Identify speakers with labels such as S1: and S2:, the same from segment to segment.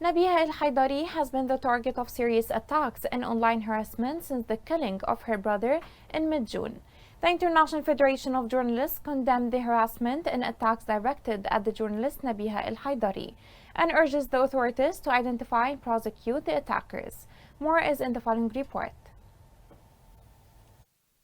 S1: Nabiha Al-Haidari has been the target of serious attacks and online harassment since the killing of her brother in mid-June. The International Federation of Journalists condemned the harassment and attacks directed at the journalist Nabiha Al-Haidari and urges the authorities to identify and prosecute the attackers. More is in the following report.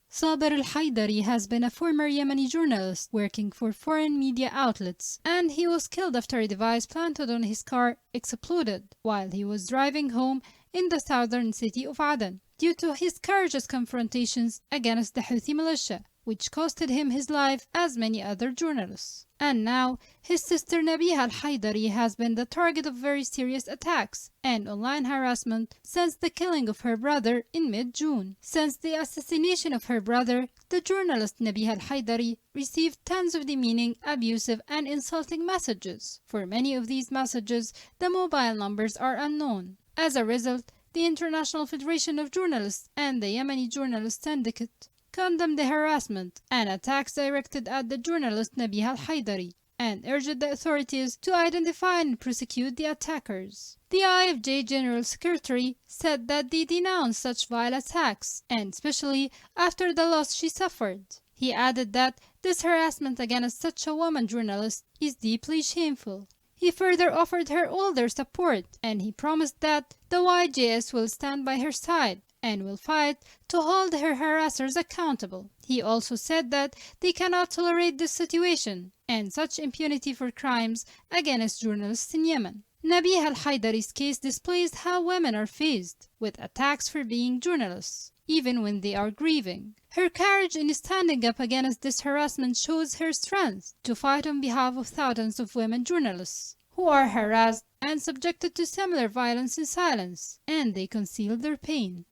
S2: Saber Al-Haidari has been a former Yemeni journalist working for foreign media outlets, and he was killed after a device planted on his car exploded while he was driving home in the southern city of Aden due to his courageous confrontations against the Houthi militia, which costed him his life as many other journalists. And now, his sister Nabiha Al-Haidari has been the target of very serious attacks and online harassment since the killing of her brother in mid-June. Since the assassination of her brother, the journalist Nabiha Al-Haidari received tons of demeaning, abusive, and insulting messages. For many of these messages, the mobile numbers are unknown. As a result, the International Federation of Journalists and the Yemeni Journalist Syndicate condemned the harassment and attacks directed at the journalist Nabiha Al-Haidari and urged the authorities to identify and prosecute the attackers. The IFJ General Secretary said that they denounced such vile attacks, and especially after the loss she suffered. He added that this harassment against such a woman journalist is deeply shameful. He further offered her all their support, and he promised that the YJS will stand by her side and will fight to hold her harassers accountable. He also said that they cannot tolerate this situation and such impunity for crimes against journalists in Yemen. Nabiha Al-Haidari's case displays how women are faced with attacks for being journalists, even when they are grieving. Her courage in standing up against this harassment shows her strength to fight on behalf of thousands of women journalists who are harassed and subjected to similar violence in silence, and they conceal their pain.